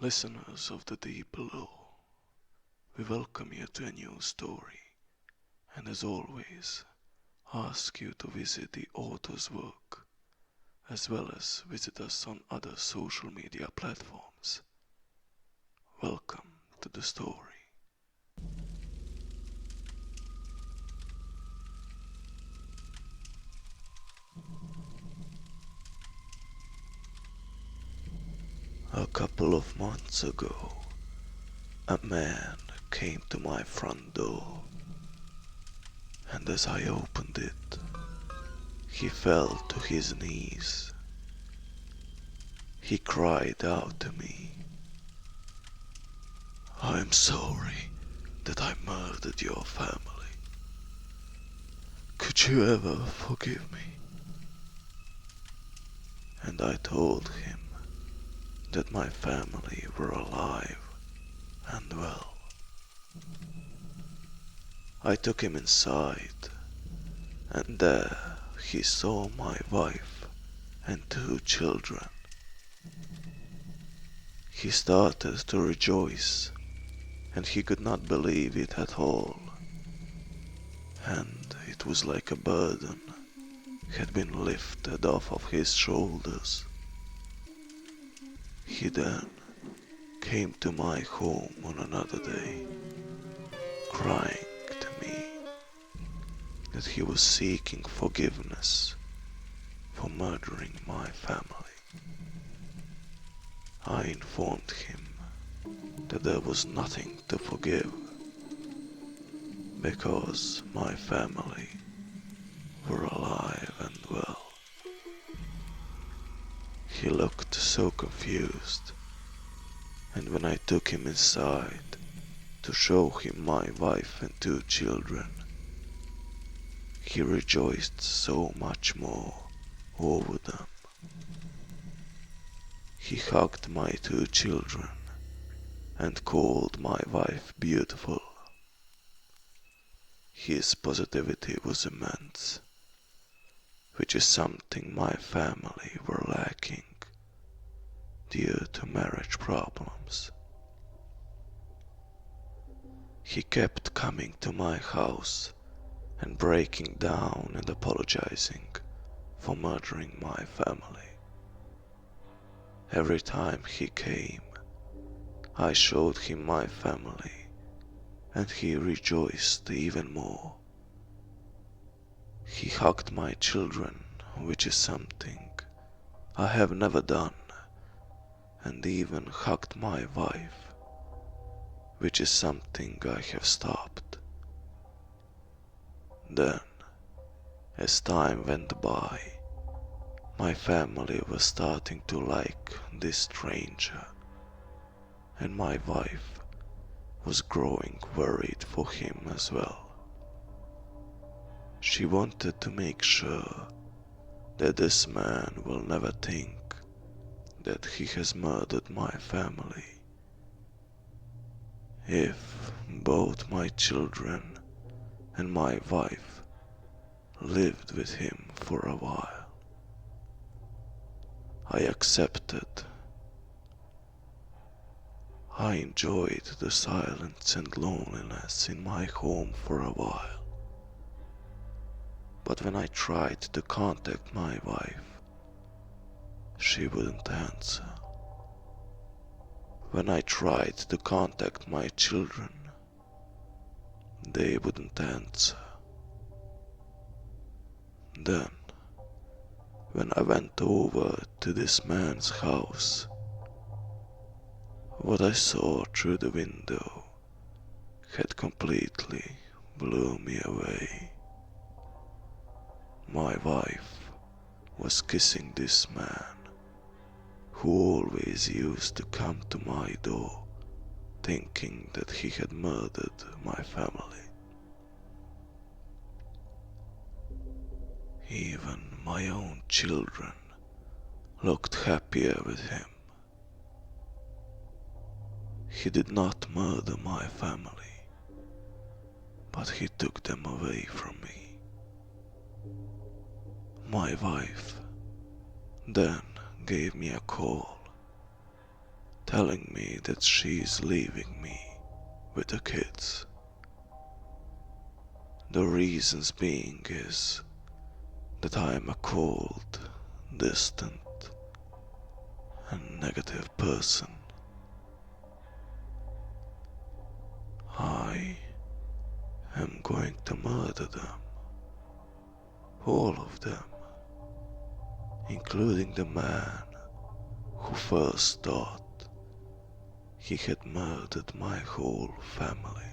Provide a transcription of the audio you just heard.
Listeners of the deep below, we welcome you to a new story, and as always, ask you to visit the author's work, as well as visit us on other social media platforms. Welcome to the story. A couple of months ago, a man came to my front door, and as I opened it, he fell to his knees. He cried out to me, "I'm sorry that I murdered your family. Could you ever forgive me?" And I told him that my family were alive and well. I took him inside, and there he saw my wife and 2 children. He started to rejoice, and he could not believe it at all. And it was like a burden had been lifted off of his shoulders. He then came to my home on another day, crying to me that he was seeking forgiveness for murdering my family. I informed him that there was nothing to forgive, because my family were alive and well. He looked so confused, and when I took him inside to show him my wife and 2 children, he rejoiced so much more over them. He hugged my 2 children and called my wife beautiful. His positivity was immense, which is something my family were lacking due to marriage problems. He kept coming to my house and breaking down and apologizing for murdering my family. Every time he came, I showed him my family, and he rejoiced even more. He hugged my children, which is something I have never done, and even hugged my wife, which is something I have stopped. Then, as time went by, my family was starting to like this stranger, and my wife was growing worried for him as well. She wanted to make sure that this man will never think that he has murdered my family. If both my children and my wife lived with him for a while, I accepted. I enjoyed the silence and loneliness in my home for a while. But when I tried to contact my wife, she wouldn't answer. When I tried to contact my children, they wouldn't answer. Then, when I went over to this man's house, what I saw through the window had completely blew me away. My wife was kissing this man, who always used to come to my door thinking that he had murdered my family. Even my own children looked happier with him. He did not murder my family, but he took them away from me. My wife then gave me a call, telling me that she's leaving me with the kids. The reasons being is that I'm a cold, distant, and negative person. I am going to murder them, all of them, including the man who first thought he had murdered my whole family.